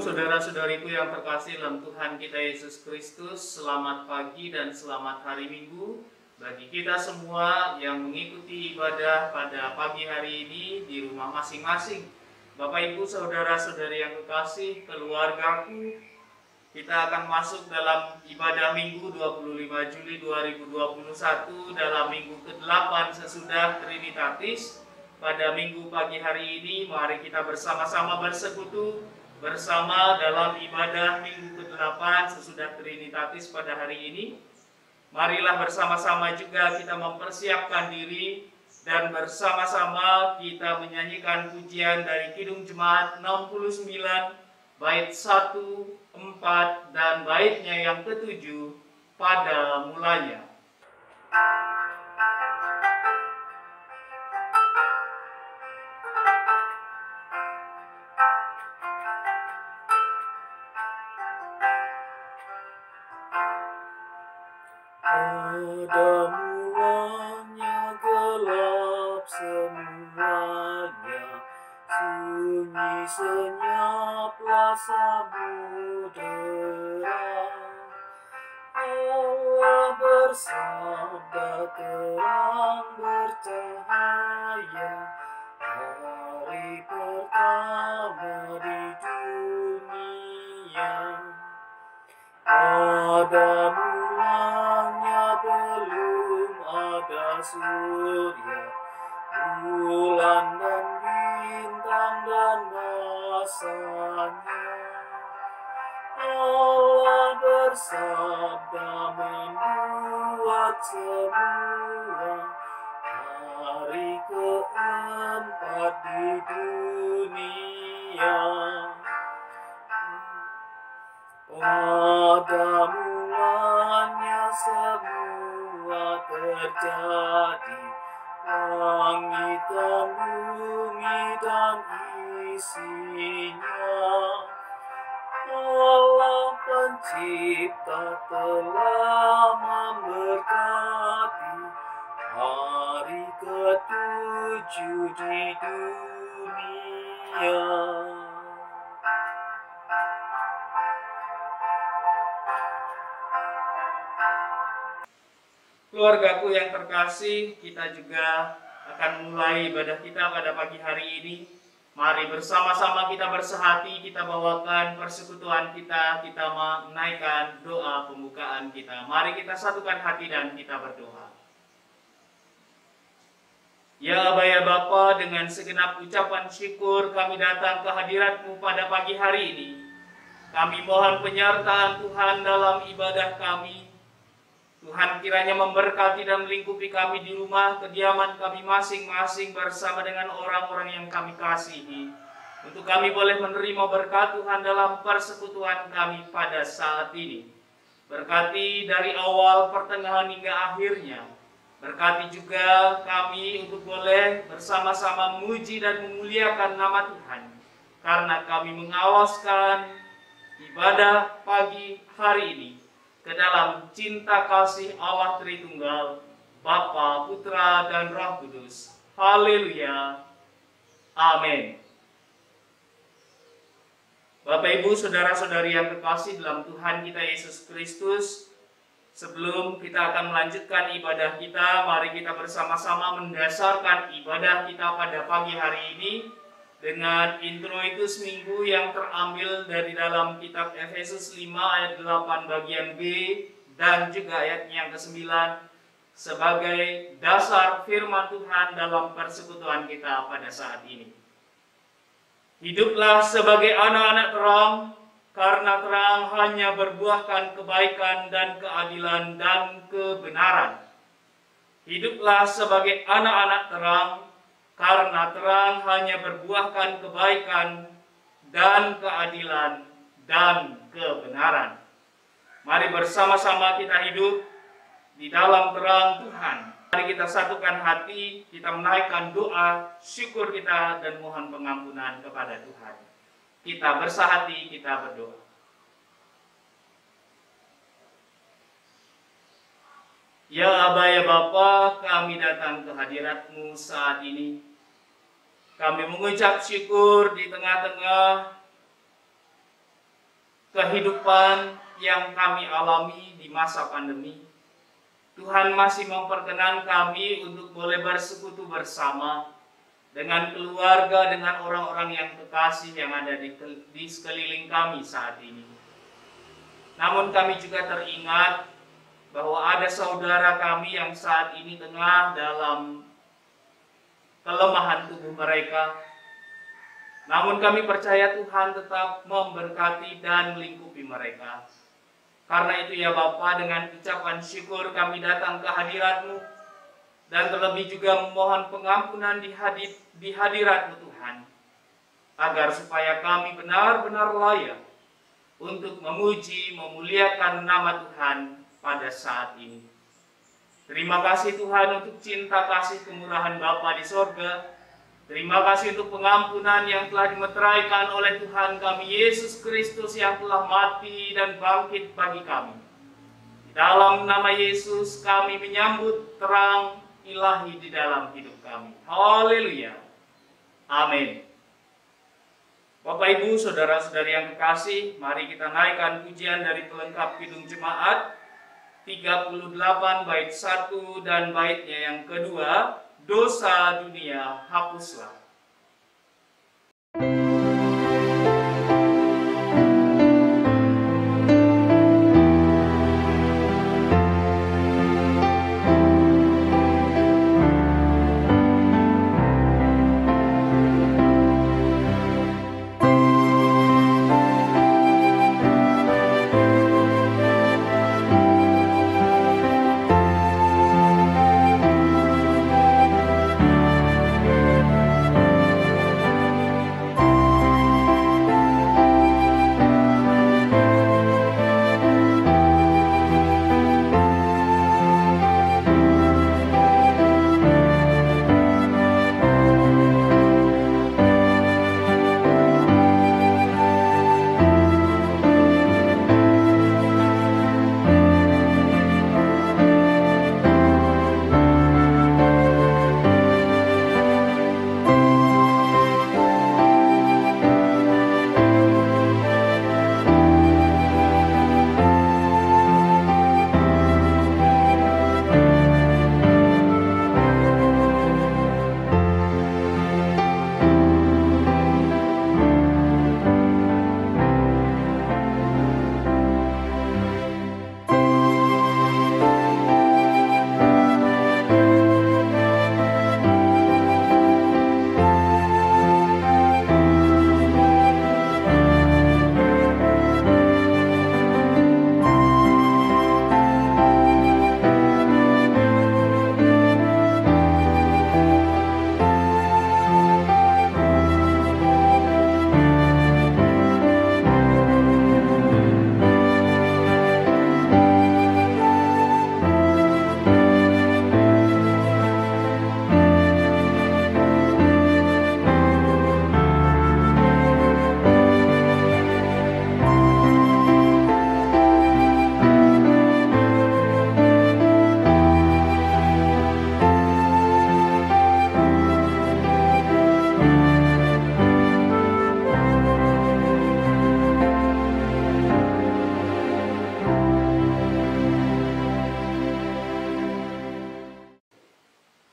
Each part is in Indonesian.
saudara-saudariku yang terkasih dalam Tuhan kita Yesus Kristus, selamat pagi dan selamat hari Minggu bagi kita semua yang mengikuti ibadah pada pagi hari ini di rumah masing-masing. Bapak Ibu saudara-saudari yang terkasih, keluargaku, kita akan masuk dalam ibadah Minggu 25 Juli 2021 dalam minggu ke-8 sesudah Trinitatis. Pada minggu pagi hari ini, mari kita bersama-sama bersekutu bersama dalam ibadah minggu ke-8 sesudah Trinitatis pada hari ini. Marilah bersama-sama juga kita mempersiapkan diri dan bersama-sama kita menyanyikan pujian dari Kidung Jemaat 69, bait 1, 4, dan baitnya yang ke-7, pada mulanya. Pada mulanya gelap semuanya, sunyi senyaplah samudera. Allah bersabda terang bercahaya, hari pertama di dunia. Pada mulanya belum ada surya, bulan dan bintang dan masanya. Allah bersabda membuat semua, hari keempat di dunia. Pada mulanya semua terjadi, langit dan bumi dan isinya. Allah pencipta telah memberkati hari ke-7 di dunia. Keluargaku yang terkasih, kita juga akan mulai ibadah kita pada pagi hari ini. Mari bersama-sama kita bersehati, kita bawakan persekutuan kita menaikkan doa pembukaan kita. Mari kita satukan hati dan kita berdoa. Ya Aba ya Bapa, dengan segenap ucapan syukur kami datang ke hadirat-Mu pada pagi hari ini. Kami mohon penyertaan Tuhan dalam ibadah kami. Tuhan kiranya memberkati dan melingkupi kami di rumah kediaman kami masing-masing bersama dengan orang-orang yang kami kasihi. Untuk kami boleh menerima berkat Tuhan dalam persekutuan kami pada saat ini. Berkati dari awal, pertengahan hingga akhirnya. Berkati juga kami untuk boleh bersama-sama memuji dan memuliakan nama Tuhan. Karena kami mengawaskan ibadah pagi hari ini ke dalam cinta kasih Allah Tritunggal, Bapa, Putra, dan Roh Kudus. Haleluya. Amin. Bapak, Ibu, saudara-saudari yang terkasih dalam Tuhan kita Yesus Kristus, sebelum kita akan melanjutkan ibadah kita, mari kita bersama-sama mendasarkan ibadah kita pada pagi hari ini dengan introitus minggu yang terambil dari dalam kitab Efesus 5 ayat 8 bagian B dan juga ayatnya yang ke-9 sebagai dasar firman Tuhan dalam persekutuan kita pada saat ini. Hiduplah sebagai anak-anak terang, karena terang hanya berbuahkan kebaikan dan keadilan dan kebenaran. Hiduplah sebagai anak-anak terang, karena terang hanya berbuahkan kebaikan dan keadilan dan kebenaran. Mari bersama-sama kita hidup di dalam terang Tuhan. Mari kita satukan hati, kita menaikkan doa, syukur kita, dan mohon pengampunan kepada Tuhan. Kita bersahati, kita berdoa. Ya Aba ya Bapa, kami datang ke hadirat-Mu saat ini. Kami mengucap syukur di tengah-tengah kehidupan yang kami alami di masa pandemi, Tuhan masih memperkenan kami untuk boleh bersekutu bersama dengan keluarga, dengan orang-orang yang kekasih yang ada di sekeliling kami saat ini. Namun kami juga teringat bahwa ada saudara kami yang saat ini tengah dalam kelemahan tubuh mereka. Namun kami percaya Tuhan tetap memberkati dan melingkupi mereka. Karena itu ya Bapa, dengan ucapan syukur kami datang ke hadirat-Mu, dan terlebih juga memohon pengampunan di hadirat-Mu Tuhan, agar supaya kami benar-benar layak untuk memuji, memuliakan nama Tuhan pada saat ini. Terima kasih Tuhan untuk cinta kasih kemurahan Bapa di sorga. Terima kasih untuk pengampunan yang telah dimeteraikan oleh Tuhan kami Yesus Kristus yang telah mati dan bangkit bagi kami. Di dalam nama Yesus kami menyambut terang ilahi di dalam hidup kami. Haleluya. Amin. Bapak Ibu, saudara-saudari yang kekasih, mari kita naikkan pujian dari pelengkap Kidung Jemaat 38 bait 1 dan baitnya yang kedua, dosa dunia hapuslah.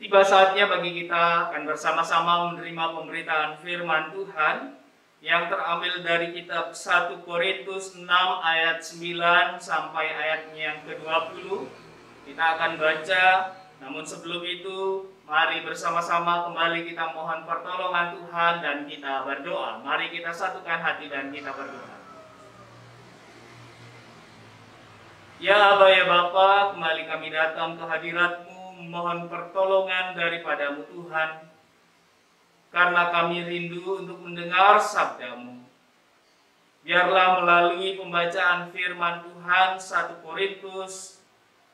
Tiba saatnya bagi kita akan bersama-sama menerima pemberitaan firman Tuhan yang terambil dari kitab 1 Korintus 6 ayat 9 sampai ayatnya yang ke-20. Kita akan baca, namun sebelum itu mari bersama-sama kembali kita mohon pertolongan Tuhan dan kita berdoa. Mari kita satukan hati dan kita berdoa. Ya Aba ya Bapa, kembali kami datang ke hadirat-Mu, mohon pertolongan daripadamu Tuhan, karena kami rindu untuk mendengar sabda-Mu. Biarlah melalui pembacaan firman Tuhan 1 Korintus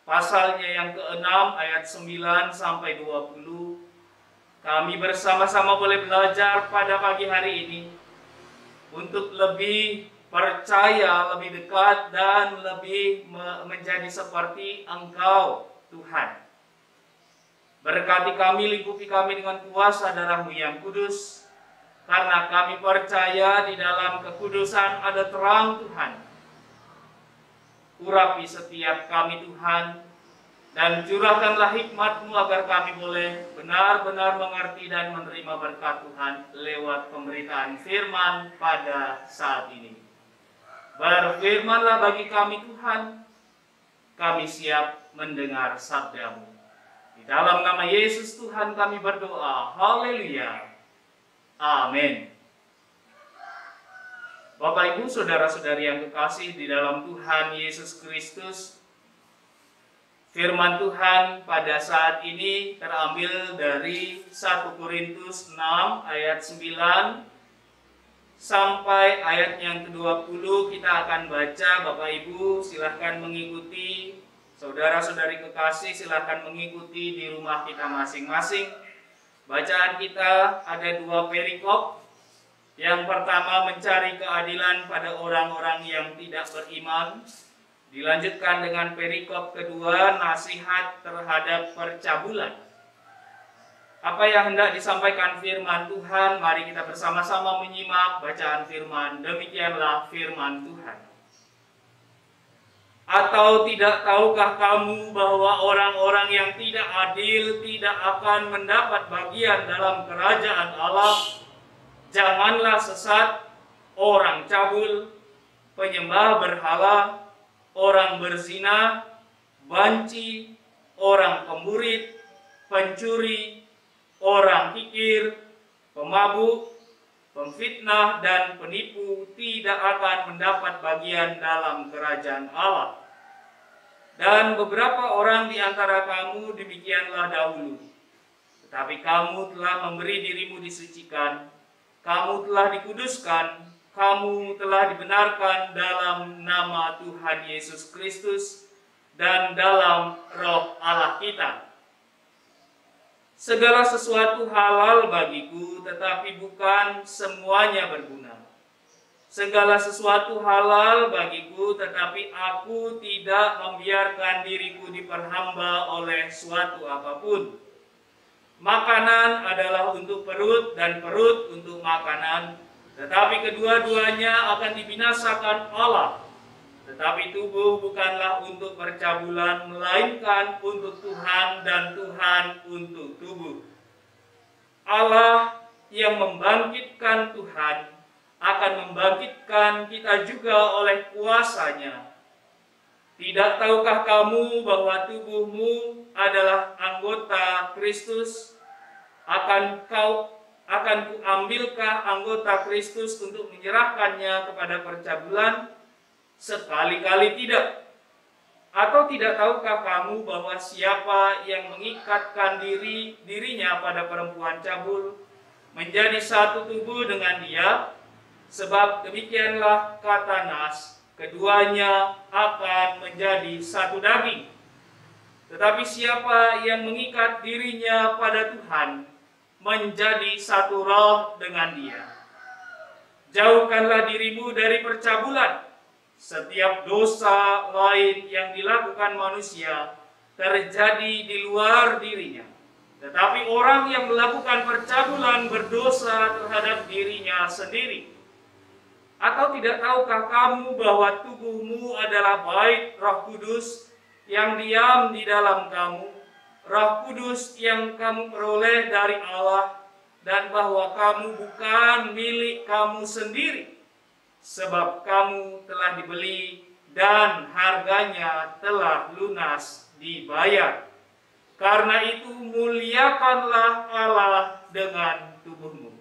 pasalnya yang ke-6 ayat 9 sampai 20, kami bersama-sama boleh belajar pada pagi hari ini untuk lebih percaya, lebih dekat, dan lebih menjadi seperti Engkau Tuhan. Berkati kami, lingkupi kami dengan kuasa darah-Mu yang kudus, karena kami percaya di dalam kekudusan ada terang Tuhan, urapi setiap kami Tuhan, dan curahkanlah hikmat-Mu agar kami boleh benar-benar mengerti dan menerima berkat Tuhan lewat pemberitaan firman pada saat ini. Berfirmanlah bagi kami Tuhan, kami siap mendengar sabda-Mu. Di dalam nama Yesus Tuhan kami berdoa, haleluya, amin. Bapak Ibu saudara-saudari yang kekasih di dalam Tuhan Yesus Kristus, firman Tuhan pada saat ini terambil dari 1 Korintus 6 ayat 9 sampai ayat yang ke-20. Kita akan baca, Bapak Ibu silahkan mengikuti, saudara-saudari kekasih silahkan mengikuti di rumah kita masing-masing. Bacaan kita ada 2 perikop. Yang pertama, mencari keadilan pada orang-orang yang tidak beriman. Dilanjutkan dengan perikop kedua, nasihat terhadap percabulan. Apa yang hendak disampaikan firman Tuhan? Mari kita bersama-sama menyimak bacaan firman. Demikianlah firman Tuhan. Atau tidak tahukah kamu bahwa orang-orang yang tidak adil tidak akan mendapat bagian dalam kerajaan Allah? Janganlah sesat, orang cabul, penyembah berhala, orang berzina, banci, orang pemburit, pencuri, orang kikir, pemabuk, pemfitnah, dan penipu tidak akan mendapat bagian dalam kerajaan Allah. Dan beberapa orang di antara kamu demikianlah dahulu. Tetapi kamu telah memberi dirimu disucikan, kamu telah dikuduskan, kamu telah dibenarkan dalam nama Tuhan Yesus Kristus dan dalam Roh Allah kita. Segala sesuatu halal bagiku, tetapi bukan semuanya berguna. Segala sesuatu halal bagiku, tetapi aku tidak membiarkan diriku diperhamba oleh suatu apapun. Makanan adalah untuk perut dan perut untuk makanan, tetapi kedua-duanya akan dibinasakan Allah. Tetapi tubuh bukanlah untuk percabulan, melainkan untuk Tuhan dan Tuhan untuk tubuh. Allah yang membangkitkan Tuhan akan membangkitkan kita juga oleh kuasa-Nya. Tidak tahukah kamu bahwa tubuhmu adalah anggota Kristus? Akan kuambilkah anggota Kristus untuk menyerahkannya kepada percabulan? Sekali-kali tidak. Atau tidak tahukah kamu bahwa siapa yang mengikatkan dirinya pada perempuan cabul menjadi satu tubuh dengan dia? Sebab demikianlah kata Nas, keduanya akan menjadi satu daging. Tetapi siapa yang mengikat dirinya pada Tuhan menjadi satu roh dengan dia. Jauhkanlah dirimu dari percabulan. Setiap dosa lain yang dilakukan manusia terjadi di luar dirinya. Tetapi orang yang melakukan percabulan berdosa terhadap dirinya sendiri. Atau tidak tahukah kamu bahwa tubuhmu adalah bait Roh Kudus yang diam di dalam kamu, Roh Kudus yang kamu peroleh dari Allah, dan bahwa kamu bukan milik kamu sendiri, sebab kamu telah dibeli dan harganya telah lunas dibayar. Karena itu muliakanlah Allah dengan tubuhmu.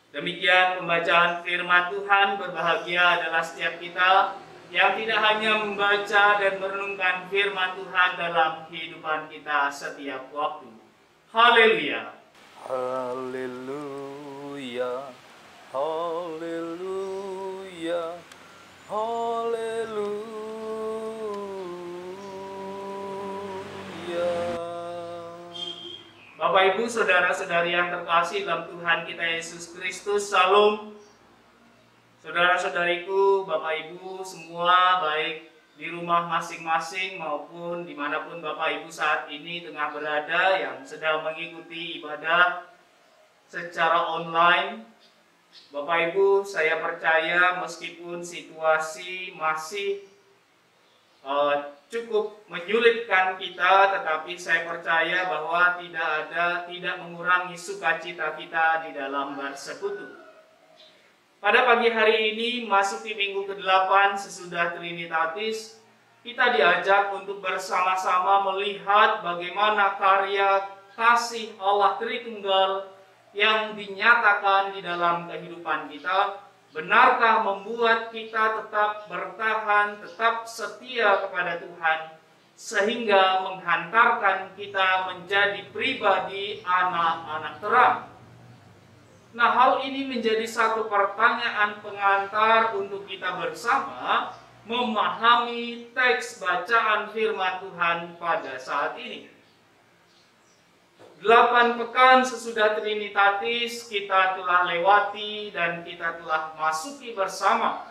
Demikian pembacaan firman Tuhan. Berbahagia adalah setiap kita yang tidak hanya membaca dan merenungkan firman Tuhan dalam kehidupan kita setiap waktu. Haleluya. Haleluya. Haleluya. Haleluya. Bapak Ibu saudara-saudari yang terkasih dalam Tuhan kita Yesus Kristus, Salam. Saudara-saudariku, Bapak Ibu semua, baik di rumah masing-masing maupun dimanapun Bapak Ibu saat ini tengah berada yang sedang mengikuti ibadah secara online. Bapak Ibu, saya percaya meskipun situasi masih cukup menyulitkan kita, tetapi saya percaya bahwa tidak mengurangi sukacita kita di dalam bersekutu. Pada pagi hari ini, masuki minggu ke-8 sesudah Trinitatis, kita diajak untuk bersama-sama melihat bagaimana karya kasih Allah Tritunggal yang dinyatakan di dalam kehidupan kita, benarkah membuat kita tetap bertahan, tetap setia kepada Tuhan, sehingga menghantarkan kita menjadi pribadi anak-anak terang. Nah, hal ini menjadi satu pertanyaan pengantar untuk kita bersama memahami teks bacaan firman Tuhan pada saat ini. 8 pekan sesudah Trinitatis kita telah lewati dan kita telah masuki bersama.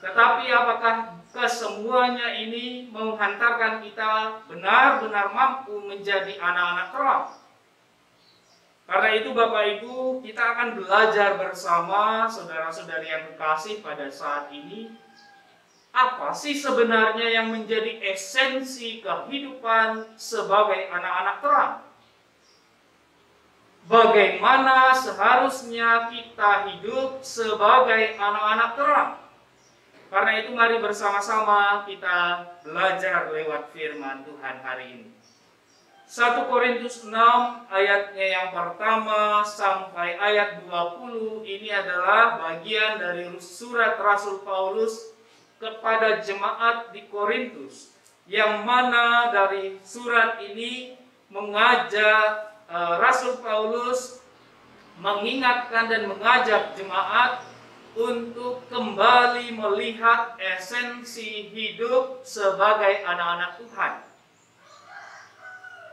Tetapi apakah kesemuanya ini menghantarkan kita benar-benar mampu menjadi anak-anak terang? Karena itu Bapak Ibu, kita akan belajar bersama saudara-saudari yang kekasih pada saat ini. Apa sih sebenarnya yang menjadi esensi kehidupan sebagai anak-anak terang? Bagaimana seharusnya kita hidup sebagai anak-anak terang? Karena itu mari bersama-sama kita belajar lewat firman Tuhan hari ini. 1 Korintus 6 ayatnya yang pertama sampai ayat 20 ini adalah bagian dari surat Rasul Paulus kepada jemaat di Korintus, yang mana dari surat ini mengajak Rasul Paulus mengingatkan dan mengajak jemaat untuk kembali melihat esensi hidup sebagai anak-anak Tuhan.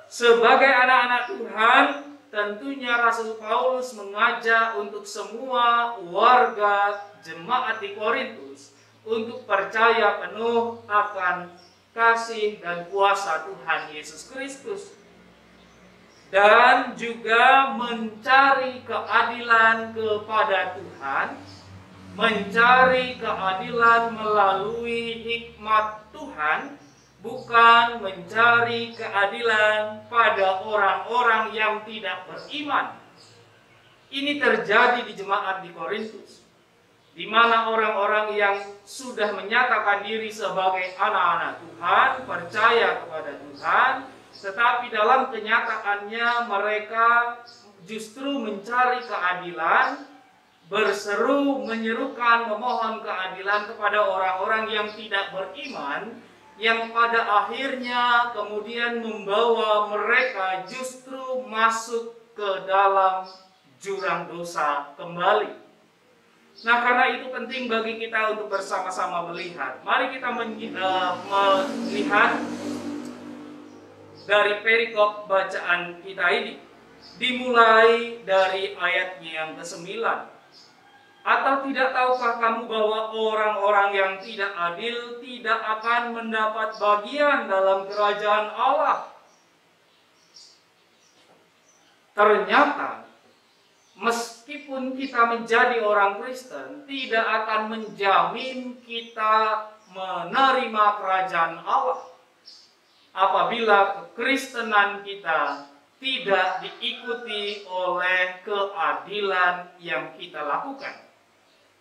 Sebagai anak-anak Tuhan, tentunya Rasul Paulus mengajak untuk semua warga jemaat di Korintus untuk percaya penuh akan kasih dan kuasa Tuhan Yesus Kristus, dan juga mencari keadilan kepada Tuhan, mencari keadilan melalui hikmat Tuhan, bukan mencari keadilan pada orang-orang yang tidak beriman. Ini terjadi di jemaat di Korintus, di mana orang-orang yang sudah menyatakan diri sebagai anak-anak Tuhan, percaya kepada Tuhan, tetapi dalam kenyataannya mereka justru mencari keadilan, berseru, menyerukan, memohon keadilan kepada orang-orang yang tidak beriman, yang pada akhirnya kemudian membawa mereka justru masuk ke dalam jurang dosa kembali. Nah, karena itu penting bagi kita untuk bersama-sama melihat. Mari kita melihat dari perikop bacaan kita ini, dimulai dari ayatnya yang ke-9. Atau tidak tahukah kamu bahwa orang-orang yang tidak adil tidak akan mendapat bagian dalam kerajaan Allah? Ternyata, meskipun kita menjadi orang Kristen, tidak akan menjamin kita menerima kerajaan Allah apabila kekristenan kita tidak diikuti oleh keadilan yang kita lakukan.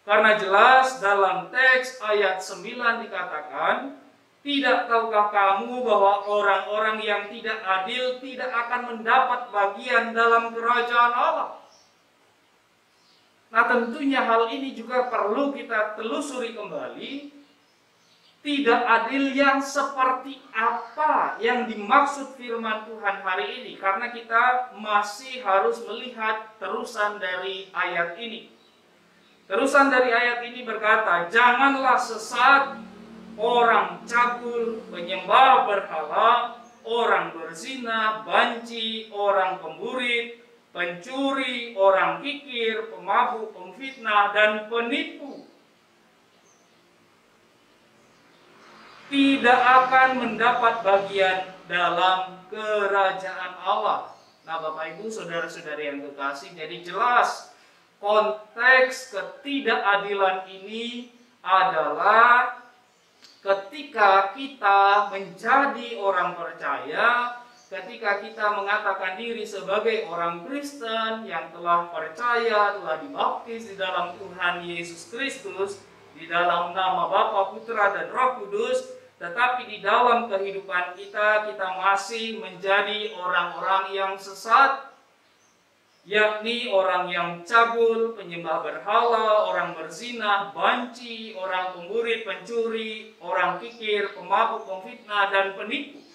Karena jelas dalam teks ayat 9 dikatakan, tidak tahukah kamu bahwa orang-orang yang tidak adil tidak akan mendapat bagian dalam kerajaan Allah? Nah, tentunya hal ini juga perlu kita telusuri kembali. Tidak adil yang seperti apa yang dimaksud firman Tuhan hari ini, karena kita masih harus melihat terusan dari ayat ini. Terusan dari ayat ini berkata, janganlah sesat, orang cabul, penyembah berhala, orang berzina, banci, orang pemburit, pencuri, orang kikir, pemabuk, pemfitnah, dan penipu tidak akan mendapat bagian dalam kerajaan Allah. Nah, Bapak Ibu, saudara-saudari yang kekasih, jadi jelas konteks ketidakadilan ini adalah ketika kita menjadi orang percaya, ketika kita mengatakan diri sebagai orang Kristen yang telah percaya, telah dibaptis di dalam Tuhan Yesus Kristus, di dalam nama Bapa, Putra, dan Roh Kudus, tetapi di dalam kehidupan kita masih menjadi orang-orang yang sesat, yakni orang yang cabul, penyembah berhala, orang berzina, banci, orang pemburit, pencuri, orang kikir, pemabuk, pemfitnah, dan penipu.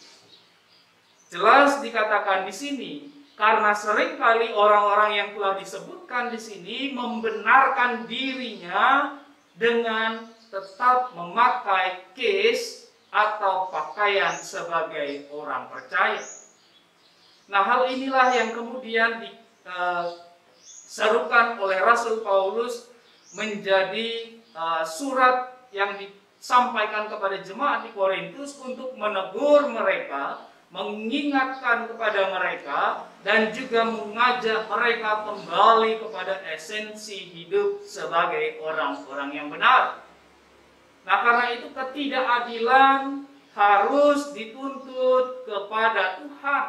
Jelas dikatakan di sini, karena seringkali orang-orang yang telah disebutkan di sini membenarkan dirinya dengan tetap memakai kes atau pakaian sebagai orang percaya. Nah, hal inilah yang kemudian diserukan oleh Rasul Paulus menjadi surat yang disampaikan kepada jemaat di Korintus untuk menegur mereka, mengingatkan kepada mereka, dan juga mengajak mereka kembali kepada esensi hidup sebagai orang-orang yang benar. Nah, karena itu ketidakadilan harus dituntut kepada Tuhan,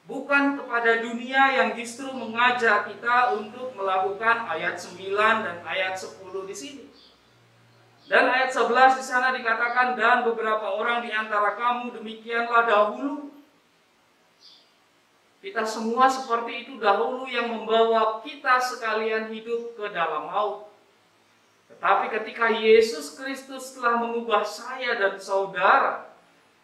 bukan kepada dunia yang justru mengajak kita untuk melakukan ayat 9 dan ayat 10 di sini. Dan ayat 11 di sana dikatakan, dan beberapa orang di antara kamu demikianlah dahulu. Kita semua seperti itu dahulu yang membawa kita sekalian hidup ke dalam maut. Tetapi ketika Yesus Kristus telah mengubah saya dan saudara,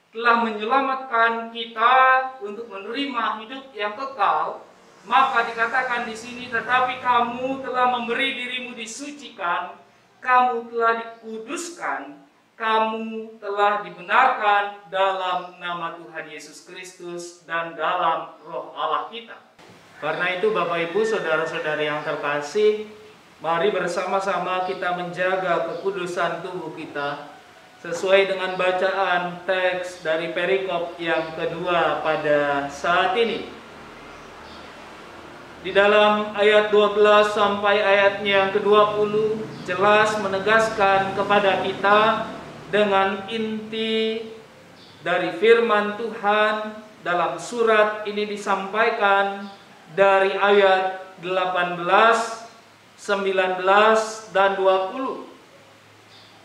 telah menyelamatkan kita untuk menerima hidup yang kekal, maka dikatakan di sini, tetapi kamu telah memberi dirimu disucikan, kamu telah dikuduskan, kamu telah dibenarkan dalam nama Tuhan Yesus Kristus dan dalam Roh Allah kita. Karena itu Bapak Ibu, saudara-saudari yang terkasih, mari bersama-sama kita menjaga kekudusan tubuh kita sesuai dengan bacaan teks dari perikop yang kedua pada saat ini. Di dalam ayat 12 sampai ayatnya yang ke-20 jelas menegaskan kepada kita dengan inti dari firman Tuhan. Dalam surat ini disampaikan dari ayat 18, 19, dan 20.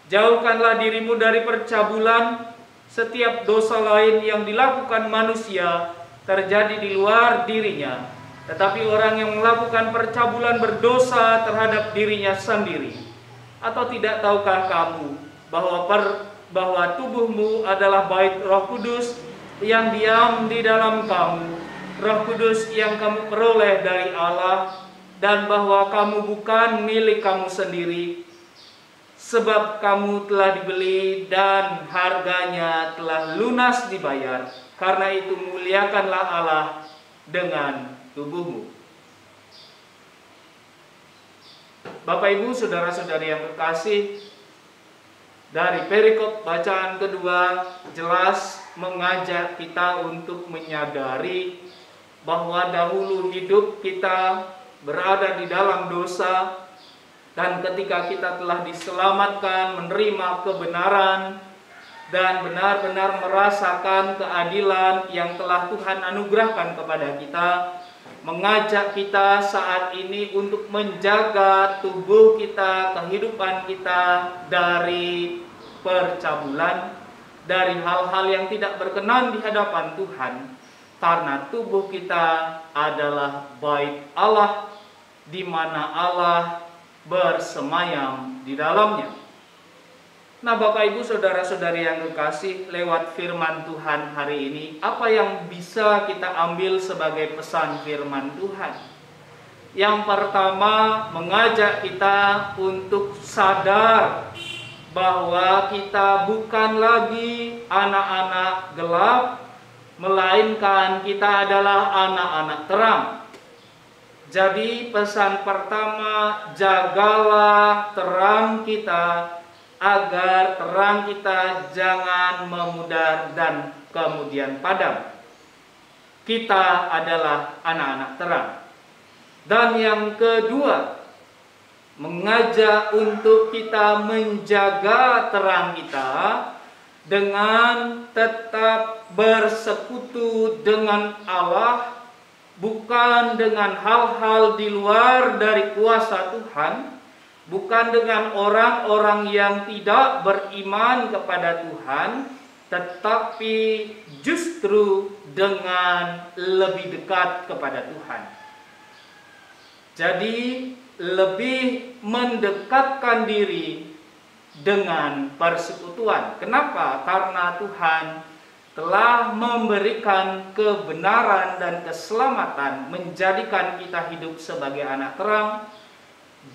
Jauhkanlah dirimu dari percabulan, setiap dosa lain yang dilakukan manusia terjadi di luar dirinya. Tetapi orang yang melakukan percabulan berdosa terhadap dirinya sendiri. Atau tidak tahukah kamu bahwa tubuhmu adalah bait Roh Kudus yang diam di dalam kamu, Roh Kudus yang kamu peroleh dari Allah, dan bahwa kamu bukan milik kamu sendiri, sebab kamu telah dibeli dan harganya telah lunas dibayar. Karena itu muliakanlah Allah dengan tubuhmu. Bapak Ibu, saudara-saudari yang terkasih, dari perikop bacaan kedua jelas mengajak kita untuk menyadari bahwa dahulu hidup kita berada di dalam dosa. Dan ketika kita telah diselamatkan, menerima kebenaran, dan benar-benar merasakan keadilan yang telah Tuhan anugerahkan kepada kita, mengajak kita saat ini untuk menjaga tubuh kita, kehidupan kita dari percabulan, dari hal-hal yang tidak berkenan di hadapan Tuhan. Karena tubuh kita adalah bait Allah, di mana Allah bersemayam di dalamnya. Nah, Bapak Ibu, saudara-saudari yang kekasih, lewat firman Tuhan hari ini, apa yang bisa kita ambil sebagai pesan firman Tuhan? Yang pertama, mengajak kita untuk sadar bahwa kita bukan lagi anak-anak gelap, melainkan kita adalah anak-anak terang. Jadi pesan pertama, jagalah terang kita, agar terang kita jangan memudar dan kemudian padam. Kita adalah anak-anak terang. Dan yang kedua, mengajak untuk kita menjaga terang kita dengan tetap bersekutu dengan Allah, bukan dengan hal-hal di luar dari kuasa Tuhan, bukan dengan orang-orang yang tidak beriman kepada Tuhan, tetapi justru dengan lebih dekat kepada Tuhan. Jadi lebih mendekatkan diri dengan persekutuan. Kenapa? Karena Tuhan telah memberikan kebenaran dan keselamatan, menjadikan kita hidup sebagai anak terang.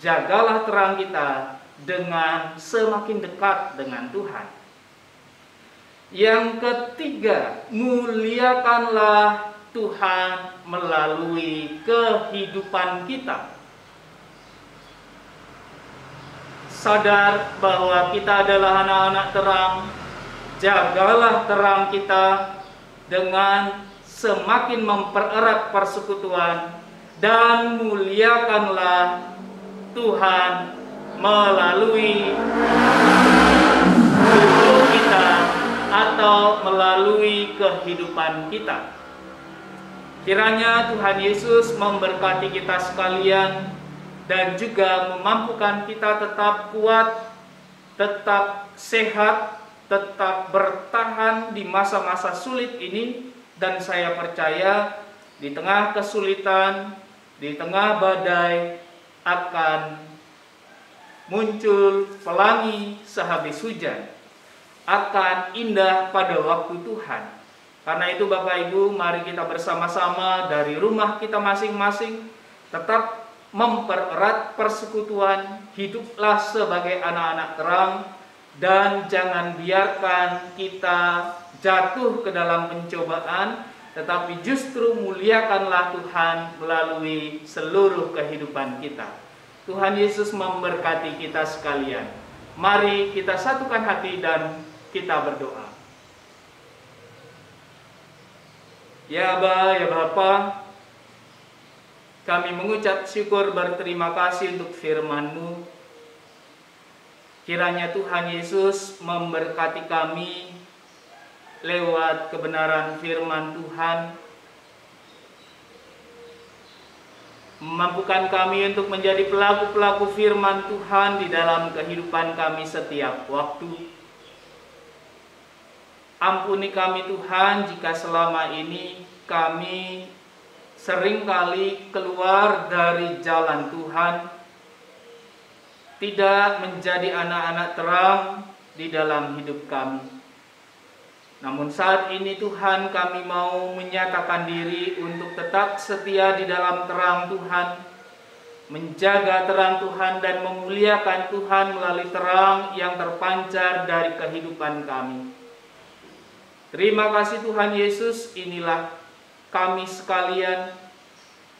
Jagalah terang kita dengan semakin dekat dengan Tuhan. Yang ketiga, muliakanlah Tuhan melalui kehidupan kita. Sadar bahwa kita adalah anak-anak terang, jagalah terang kita dengan semakin mempererat persekutuan, dan muliakanlah Tuhan melalui hidup kita atau melalui kehidupan kita. Kiranya Tuhan Yesus memberkati kita sekalian dan juga memampukan kita tetap kuat, tetap sehat, tetap bertahan di masa-masa sulit ini. Dan saya percaya di tengah kesulitan, di tengah badai, akan muncul pelangi sehabis hujan, akan indah pada waktu Tuhan. Karena itu Bapak Ibu, mari kita bersama-sama dari rumah kita masing-masing tetap mempererat persekutuan, hiduplah sebagai anak-anak terang, dan jangan biarkan kita jatuh ke dalam pencobaan, tetapi justru muliakanlah Tuhan melalui seluruh kehidupan kita. Tuhan Yesus memberkati kita sekalian. Mari kita satukan hati dan kita berdoa. Ya Aba, ya Bapa, kami mengucap syukur berterima kasih untuk firman-Mu. Kiranya Tuhan Yesus memberkati kami lewat kebenaran firman Tuhan, memampukan kami untuk menjadi pelaku-pelaku firman Tuhan di dalam kehidupan kami setiap waktu. Ampuni kami Tuhan jika selama ini kami seringkali keluar dari jalan Tuhan, tidak menjadi anak-anak terang di dalam hidup kami. Namun saat ini Tuhan, kami mau menyatakan diri untuk tetap setia di dalam terang Tuhan, menjaga terang Tuhan dan memuliakan Tuhan melalui terang yang terpancar dari kehidupan kami. Terima kasih Tuhan Yesus, inilah kami sekalian,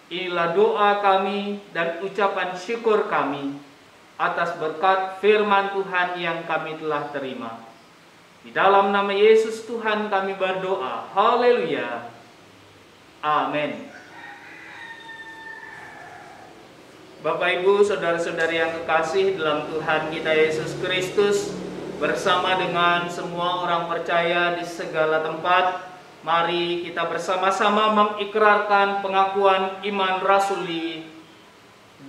inilah doa kami dan ucapan syukur kami atas berkat firman Tuhan yang kami telah terima. Di dalam nama Yesus Tuhan kami berdoa. Haleluya. Amin. Bapak Ibu, saudara-saudari yang kekasih dalam Tuhan kita Yesus Kristus, bersama dengan semua orang percaya di segala tempat, mari kita bersama-sama mengikrarkan pengakuan iman rasuli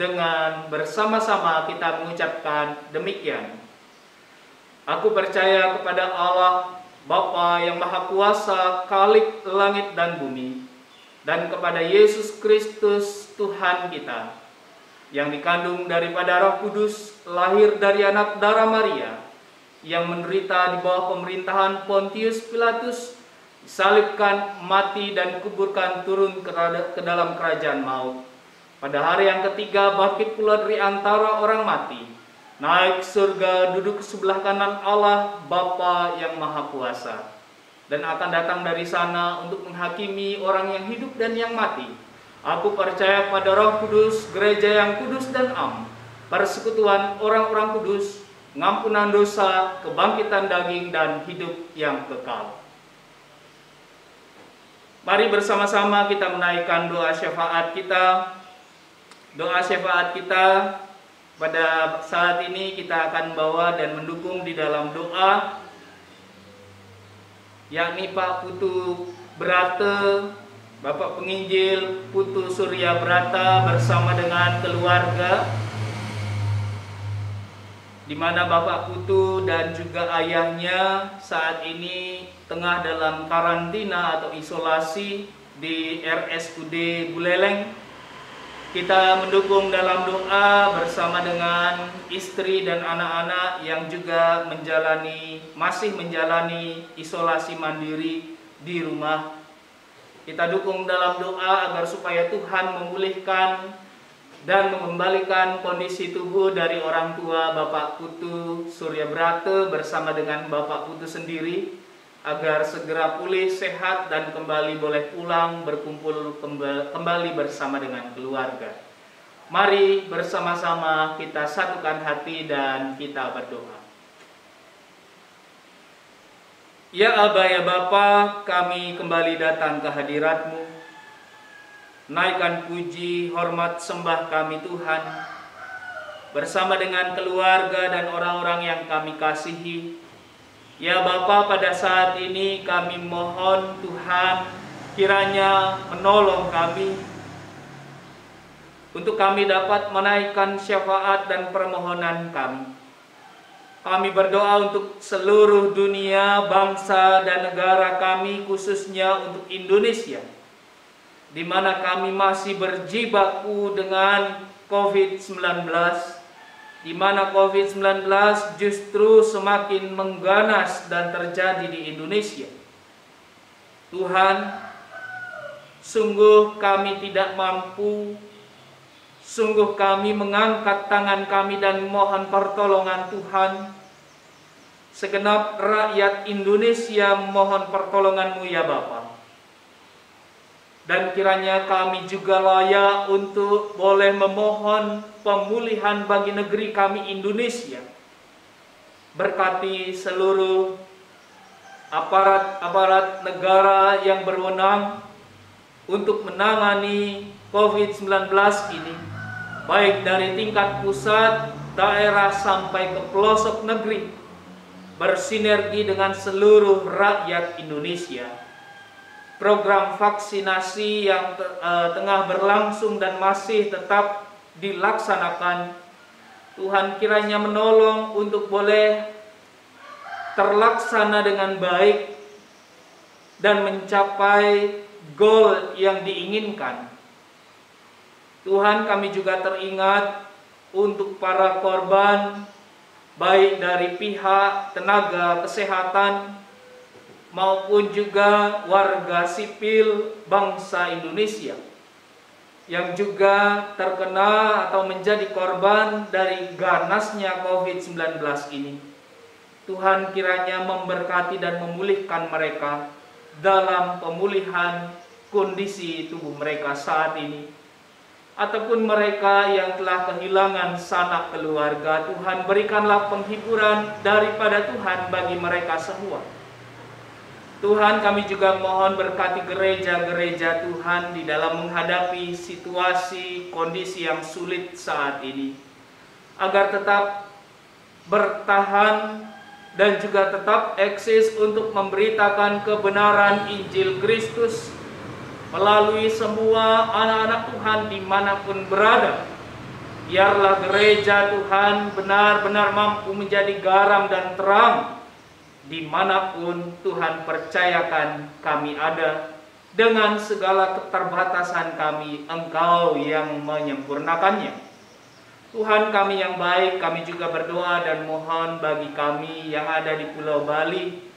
dengan bersama-sama kita mengucapkan demikian. Aku percaya kepada Allah, Bapa yang Maha Kuasa, Khalik langit dan bumi, dan kepada Yesus Kristus Tuhan kita, yang dikandung daripada Roh Kudus, lahir dari anak darah Maria, yang menderita di bawah pemerintahan Pontius Pilatus, disalibkan, mati dan kuburkan, turun ke dalam kerajaan maut. Pada hari yang ketiga bangkit pula dari antara orang mati, naik surga, duduk ke sebelah kanan Allah Bapa yang Maha Kuasa, dan akan datang dari sana untuk menghakimi orang yang hidup dan yang mati. Aku percaya pada Roh Kudus, gereja yang kudus dan am, persekutuan orang-orang kudus, pengampunan dosa, kebangkitan daging, dan hidup yang kekal. Mari bersama-sama kita menaikkan doa syafaat kita. Doa syafaat kita pada saat ini kita akan bawa dan mendukung di dalam doa yakni Pak Putu Brata, Bapak Penginjil Putu Surya Brata bersama dengan keluarga, di mana Bapak Putu dan juga ayahnya saat ini tengah dalam karantina atau isolasi di RSUD Buleleng. Kita mendukung dalam doa bersama dengan istri dan anak-anak yang juga masih menjalani isolasi mandiri di rumah. Kita dukung dalam doa agar supaya Tuhan memulihkan dan mengembalikan kondisi tubuh dari orang tua Bapak Putu Surya Brata bersama dengan Bapak Putu sendiri, agar segera pulih, sehat, dan kembali boleh pulang berkumpul kembali bersama dengan keluarga. Mari bersama-sama kita satukan hati dan kita berdoa. Ya Aba, ya Bapa, kami kembali datang ke hadirat-Mu. Naikkan puji, hormat, sembah kami Tuhan, bersama dengan keluarga dan orang-orang yang kami kasihi. Ya Bapa, pada saat ini kami mohon Tuhan kiranya menolong kami untuk kami dapat menaikkan syafaat dan permohonan kami. Kami berdoa untuk seluruh dunia, bangsa dan negara kami, khususnya untuk Indonesia, di mana kami masih berjibaku dengan COVID-19, di mana COVID-19 justru semakin mengganas dan terjadi di Indonesia. Tuhan, sungguh kami tidak mampu, sungguh kami mengangkat tangan kami dan mohon pertolongan Tuhan. Segenap rakyat Indonesia mohon pertolongan-Mu ya Bapa. Dan kiranya kami juga layak untuk boleh memohon pemulihan bagi negeri kami Indonesia. Berkati seluruh aparat negara yang berwenang untuk menangani COVID-19 ini, baik dari tingkat pusat, daerah sampai ke pelosok negeri, bersinergi dengan seluruh rakyat Indonesia. Program vaksinasi yang tengah berlangsung dan masih tetap dilaksanakan, Tuhan kiranya menolong untuk boleh terlaksana dengan baik dan mencapai goal yang diinginkan. Tuhan, kami juga teringat untuk para korban, baik dari pihak tenaga kesehatan maupun juga warga sipil bangsa Indonesia yang juga terkena atau menjadi korban dari ganasnya COVID-19 ini. Tuhan kiranya memberkati dan memulihkan mereka dalam pemulihan kondisi tubuh mereka saat ini, ataupun mereka yang telah kehilangan sanak keluarga. Tuhan, berikanlah penghiburan daripada Tuhan bagi mereka semua. Tuhan, kami juga mohon berkati gereja-gereja Tuhan di dalam menghadapi situasi kondisi yang sulit saat ini, agar tetap bertahan dan juga tetap eksis untuk memberitakan kebenaran Injil Kristus melalui semua anak-anak Tuhan dimanapun berada. Biarlah gereja Tuhan benar-benar mampu menjadi garam dan terang dimanapun Tuhan percayakan kami ada. Dengan segala keterbatasan kami, Engkau yang menyempurnakannya. Tuhan kami yang baik, kami juga berdoa dan mohon bagi kami yang ada di Pulau Bali.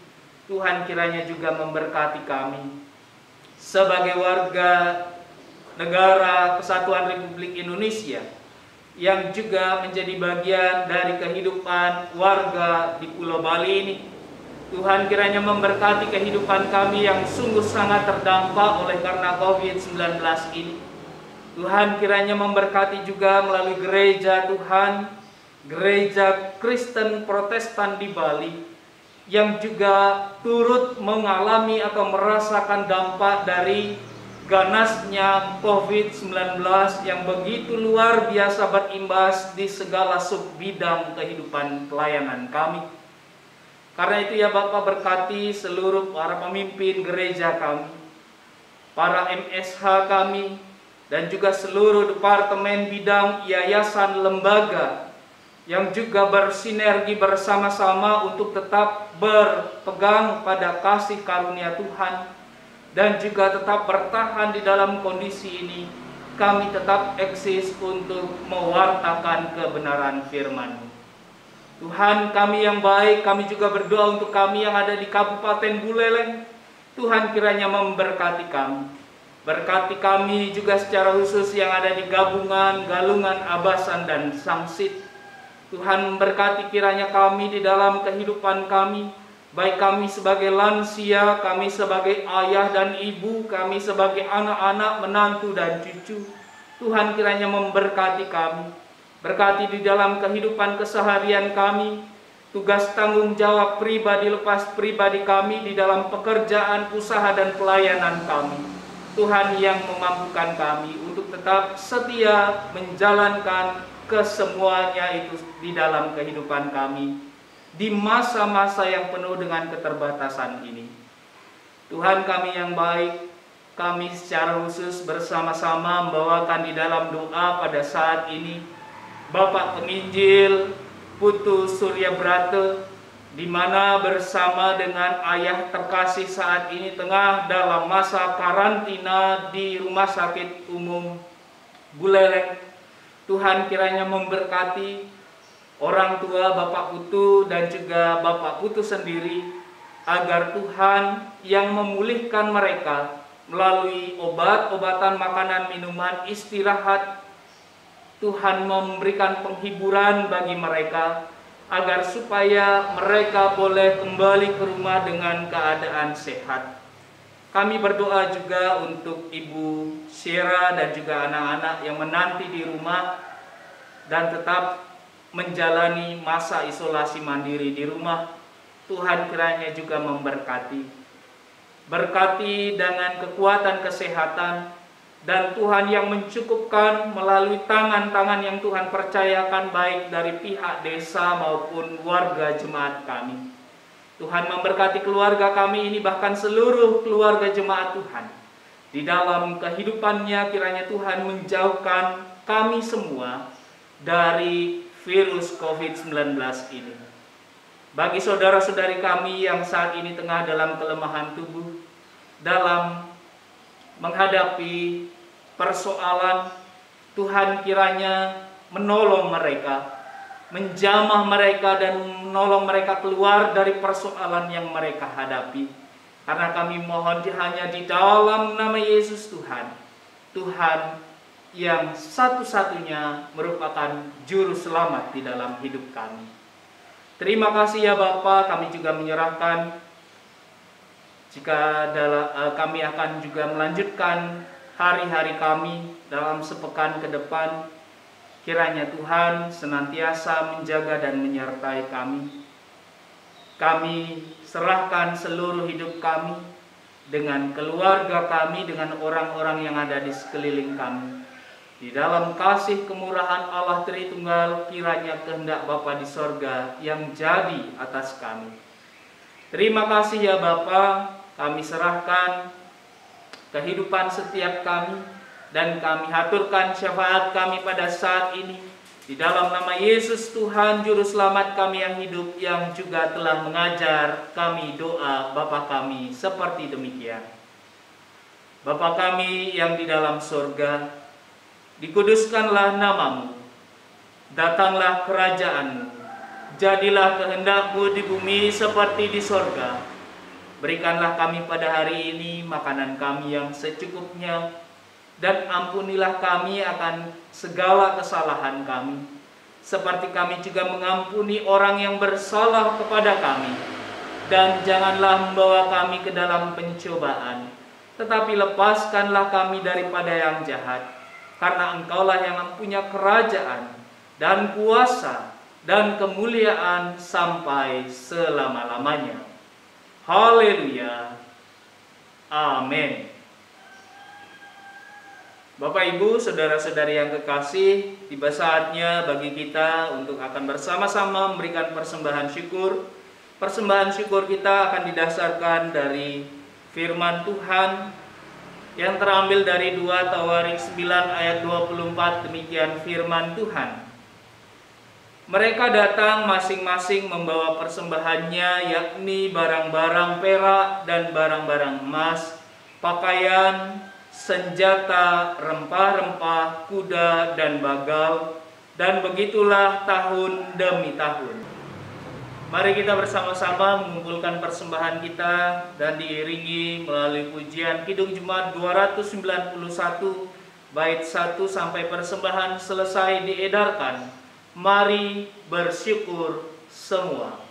Tuhan kiranya juga memberkati kami sebagai warga negara Kesatuan Republik Indonesia yang juga menjadi bagian dari kehidupan warga di Pulau Bali ini. Tuhan kiranya memberkati kehidupan kami yang sungguh sangat terdampak oleh karena COVID-19 ini. Tuhan kiranya memberkati juga melalui gereja Tuhan, gereja Kristen Protestan di Bali, yang juga turut mengalami atau merasakan dampak dari ganasnya COVID-19 yang begitu luar biasa berimbas di segala sub bidang kehidupan pelayanan kami. Karena itu ya Bapak, berkati seluruh para pemimpin gereja kami, para MSH kami, dan juga seluruh departemen bidang yayasan lembaga yang juga bersinergi bersama-sama untuk tetap berpegang pada kasih karunia Tuhan dan juga tetap bertahan di dalam kondisi ini. Kami tetap eksis untuk mewartakan kebenaran firman-Mu. Tuhan kami yang baik, kami juga berdoa untuk kami yang ada di Kabupaten Buleleng. Tuhan kiranya memberkati kami. Berkati kami juga secara khusus yang ada di Gabungan, Galungan, Abasan, dan Sangsit. Tuhan memberkati kiranya kami di dalam kehidupan kami, baik kami sebagai lansia, kami sebagai ayah dan ibu, kami sebagai anak-anak, menantu, dan cucu. Tuhan kiranya memberkati kami. Berkati di dalam kehidupan keseharian kami, tugas tanggung jawab pribadi lepas pribadi kami di dalam pekerjaan, usaha, dan pelayanan kami. Tuhan yang memampukan kami untuk tetap setia menjalankan kesemuanya itu di dalam kehidupan kami di masa-masa yang penuh dengan keterbatasan ini. Tuhan kami yang baik, kami secara khusus bersama-sama membawakan di dalam doa pada saat ini Bapak Penginjil Putu Surya Brata, di mana bersama dengan ayah terkasih saat ini tengah dalam masa karantina di Rumah Sakit Umum Buleleng. Tuhan kiranya memberkati orang tua Bapak Putu dan juga Bapak Putu sendiri, agar Tuhan yang memulihkan mereka melalui obat-obatan, makanan, minuman, istirahat. Tuhan memberikan penghiburan bagi mereka, agar supaya mereka boleh kembali ke rumah dengan keadaan sehat. Kami berdoa juga untuk Ibu Syera dan juga anak-anak yang menanti di rumah dan tetap menjalani masa isolasi mandiri di rumah. Tuhan kiranya juga memberkati. Berkati dengan kekuatan kesehatan, dan Tuhan yang mencukupkan melalui tangan-tangan yang Tuhan percayakan baik dari pihak desa maupun warga jemaat kami. Tuhan memberkati keluarga kami ini, bahkan seluruh keluarga jemaat Tuhan. Di dalam kehidupannya kiranya Tuhan menjauhkan kami semua dari virus COVID-19 ini. Bagi saudara-saudari kami yang saat ini tengah dalam kelemahan tubuh, dalam menghadapi persoalan, Tuhan kiranya menolong mereka, menjamah mereka, dan menolong mereka keluar dari persoalan yang mereka hadapi. Karena kami mohon hanya di dalam nama Yesus Tuhan, Tuhan yang satu-satunya merupakan juru selamat di dalam hidup kami. Terima kasih ya Bapa, kami juga menyerahkan jika kami akan juga melanjutkan hari-hari kami dalam sepekan ke depan. Kiranya Tuhan senantiasa menjaga dan menyertai kami. Kami serahkan seluruh hidup kami dengan keluarga kami, dengan orang-orang yang ada di sekeliling kami. Di dalam kasih kemurahan Allah Tritunggal, kiranya kehendak Bapa di sorga yang jadi atas kami. Terima kasih ya Bapa, kami serahkan kehidupan setiap kami, dan kami haturkan syafaat kami pada saat ini di dalam nama Yesus Tuhan Juru Selamat kami yang hidup, yang juga telah mengajar kami doa Bapa kami seperti demikian. Bapa kami yang di dalam surga, dikuduskanlah namamu, datanglah kerajaanmu, jadilah kehendak-Mu di bumi seperti di sorga. Berikanlah kami pada hari ini makanan kami yang secukupnya, dan ampunilah kami akan segala kesalahan kami, seperti kami juga mengampuni orang yang bersalah kepada kami. Dan janganlah membawa kami ke dalam pencobaan, tetapi lepaskanlah kami daripada yang jahat. Karena Engkaulah yang mempunyai kerajaan dan kuasa dan kemuliaan sampai selama-lamanya. Haleluya. Amin. Bapak Ibu, saudara-saudari yang kekasih, tiba saatnya bagi kita untuk akan bersama-sama memberikan persembahan syukur Persembahan syukur kita akan didasarkan dari firman Tuhan yang terambil dari 2 Tawarik 9 ayat 24. Demikian firman Tuhan. Mereka datang masing-masing membawa persembahannya, yakni barang-barang perak dan barang-barang emas, pakaian, senjata, rempah-rempah, kuda dan bagal, dan begitulah tahun demi tahun. Mari kita bersama-sama mengumpulkan persembahan kita dan diiringi melalui pujian Kidung Jemaat 291 bait 1 sampai persembahan selesai diedarkan. Mari bersyukur semua.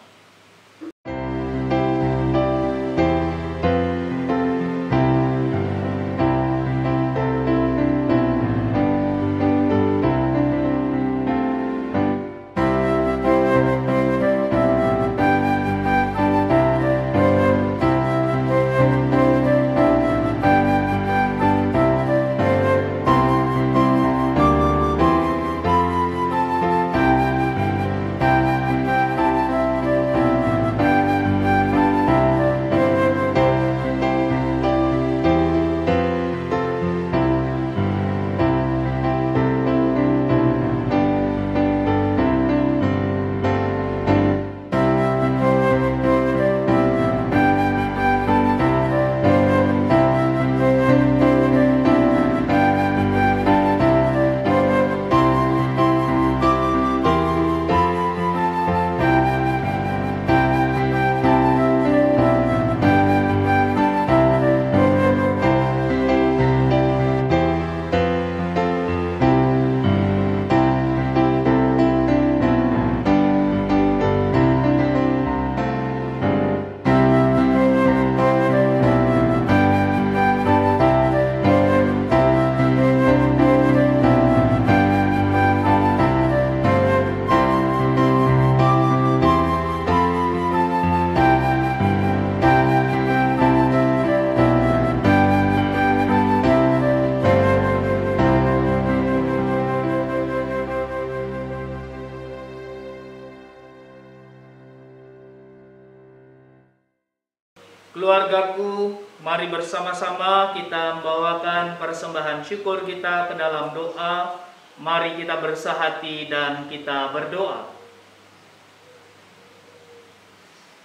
Keluargaku, mari bersama-sama kita membawakan persembahan syukur kita ke dalam doa. Mari kita bersahati dan kita berdoa.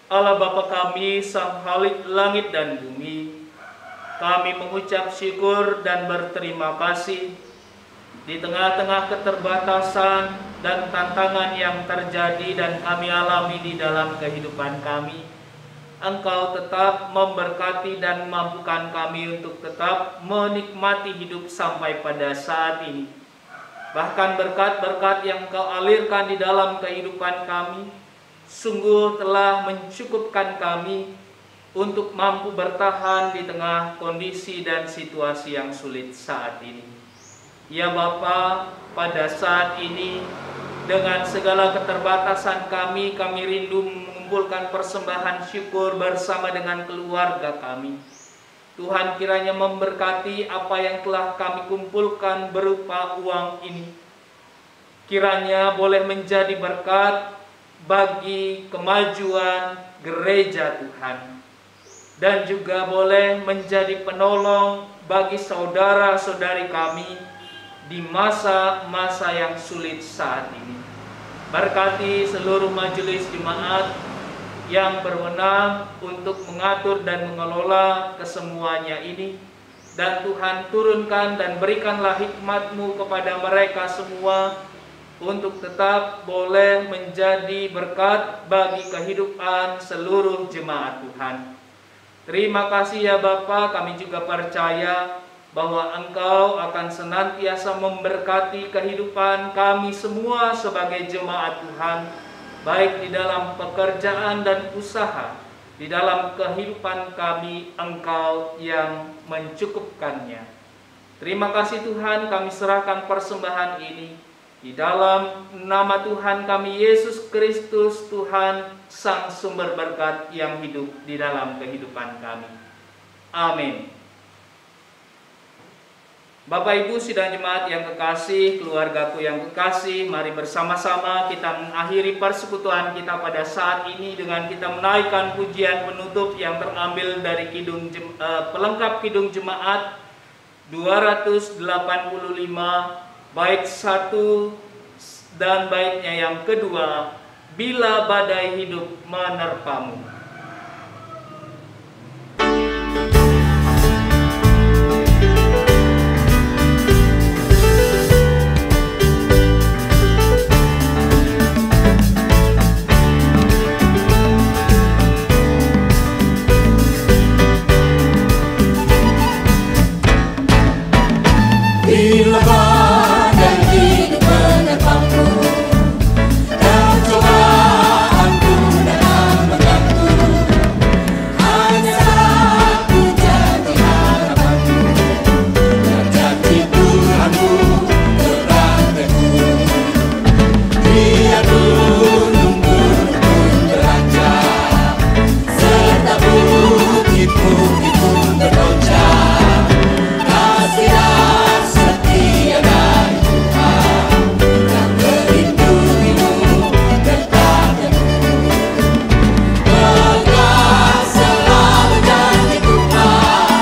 Allah Bapa kami, Sang Khalik langit dan bumi, kami mengucap syukur dan berterima kasih di tengah-tengah keterbatasan dan tantangan yang terjadi dan kami alami di dalam kehidupan kami. Engkau tetap memberkati dan memampukan kami untuk tetap menikmati hidup sampai pada saat ini. Bahkan berkat-berkat yang Engkau alirkan di dalam kehidupan kami sungguh telah mencukupkan kami untuk mampu bertahan di tengah kondisi dan situasi yang sulit saat ini. Ya Bapa, pada saat ini dengan segala keterbatasan kami rindu mengumpulkan persembahan syukur bersama dengan keluarga kami. Tuhan kiranya memberkati apa yang telah kami kumpulkan berupa uang ini. Kiranya boleh menjadi berkat bagi kemajuan gereja Tuhan. Dan juga boleh menjadi penolong bagi saudara-saudari kami di masa-masa yang sulit saat ini. Berkati seluruh majelis jemaat yang berwenang untuk mengatur dan mengelola kesemuanya ini. Dan Tuhan turunkan dan berikanlah hikmat-Mu kepada mereka semua untuk tetap boleh menjadi berkat bagi kehidupan seluruh jemaat Tuhan. Terima kasih ya Bapa, kami juga percaya bahwa Engkau akan senantiasa memberkati kehidupan kami semua sebagai jemaat Tuhan, baik di dalam pekerjaan dan usaha, di dalam kehidupan kami Engkau yang mencukupkannya. Terima kasih Tuhan, kami serahkan persembahan ini di dalam nama Tuhan kami Yesus Kristus, Tuhan Sang Sumber Berkat yang hidup di dalam kehidupan kami. Amin. Bapak Ibu sidang jemaat yang kekasih, keluargaku yang kekasih, mari bersama-sama kita mengakhiri persekutuan kita pada saat ini dengan kita menaikkan pujian penutup yang terambil dari pelengkap Kidung Jemaat 285 bait 1 dan baitnya yang kedua, Bila Badai Hidup Menerpamu. Bila badai hidup menerpamu, dan cobaanku datang mengganggu, hanya satu janji harapanmu, dan janji Tuhanmu terang teguh. Biar gunung-gunung pun beranjak, serta bukit-bukit pun bergoncang, kasih dan setia dari Tuhan yang melindungimu tetap teguh. Pegang selalu janji Tuhan,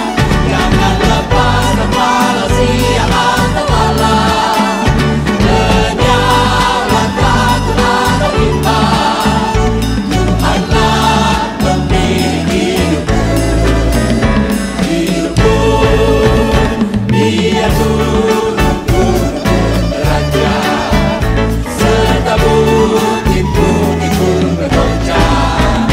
jangan lepaskan walau siang atau malam. Menyalahkan Tuhan atau iman, Tuhanlah pemilik hidupku. Biar gunung-gunung beranjak, serta bukit-bukit pun bergoncang,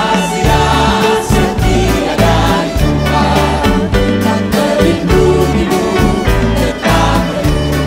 kasih dan setia dari Tuhan yang melindungimu tetap teguh.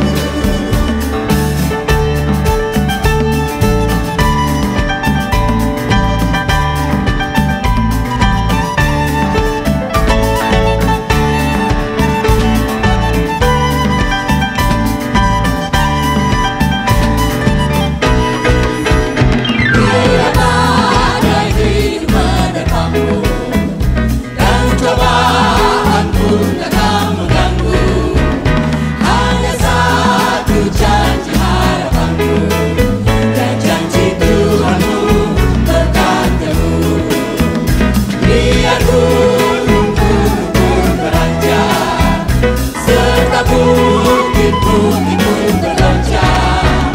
Bila badai hidup menerpamu, dan cobaan pun datang mengganggu, hanya satu janji harapanmu, dan janji Tuhanmu tegak teguh. Biar gunung-gunung pun beranjak, serta bukit-bukit pun bergoncang,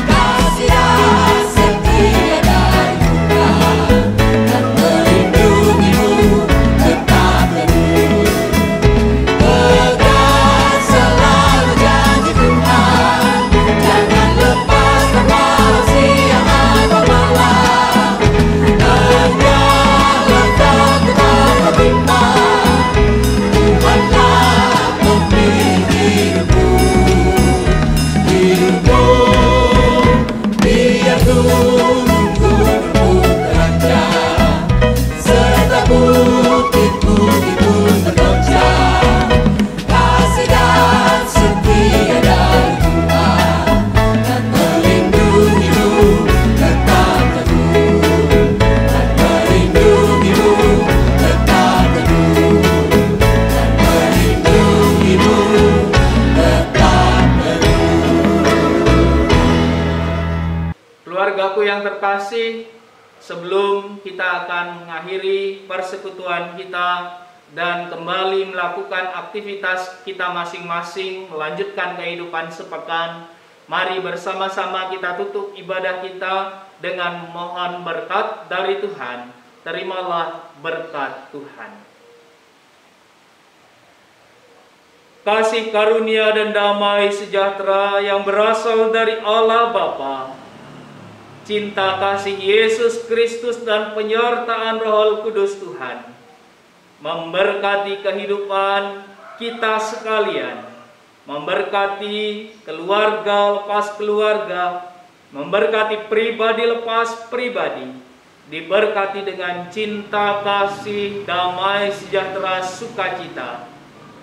kasih dan setia dari Tuhan yang melindungimu tetap teguh. Pegang selalu janji Tuhan, jangan lepaskan walau siang atau malam. Menyalahkan Tuhan atau iman, Tuhanlah pemilik hidupku. Biar gunung-gunung pun beranjak, serta bukit-bukit pun bergoncang, kasih dan setia dari Tuhan yang melindungimu tetap teguh, dan melindungimu tetap teguh, dan melindungimu tetap teguh. Keluargaku yang terkasih, sebelum kita akan mengakhiri persekutuan kita dan kembali melakukan aktivitas kita masing-masing, melanjutkan kehidupan sepekan, mari bersama-sama kita tutup ibadah kita dengan mohon berkat dari Tuhan. Terimalah berkat Tuhan. Kasih karunia dan damai sejahtera yang berasal dari Allah Bapa, cinta kasih Yesus Kristus dan penyertaan Roh Kudus Tuhan memberkati kehidupan kita sekalian, memberkati keluarga lepas keluarga, memberkati pribadi lepas pribadi, diberkati dengan cinta kasih, damai sejahtera, sukacita,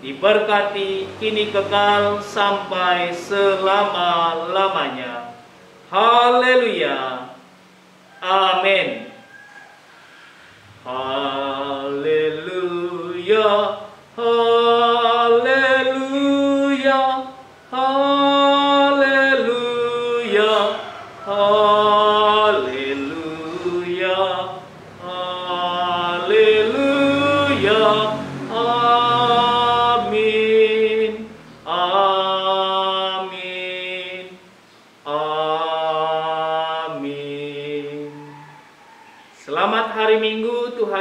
diberkati kini kekal sampai selama-lamanya. Haleluya. Amin. Haleluya. Haleluya.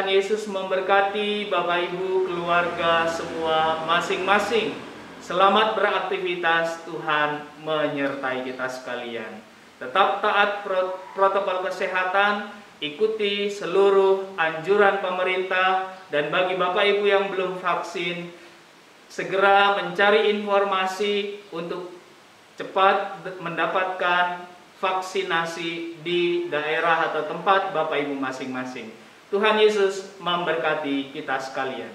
Tuhan Yesus memberkati Bapak Ibu, keluarga semua masing-masing. Selamat beraktivitas, Tuhan menyertai kita sekalian. Tetap taat protokol kesehatan, ikuti seluruh anjuran pemerintah, dan bagi Bapak Ibu yang belum vaksin, segera mencari informasi untuk cepat mendapatkan vaksinasi di daerah atau tempat Bapak Ibu masing-masing. Tuhan Yesus memberkati kita sekalian.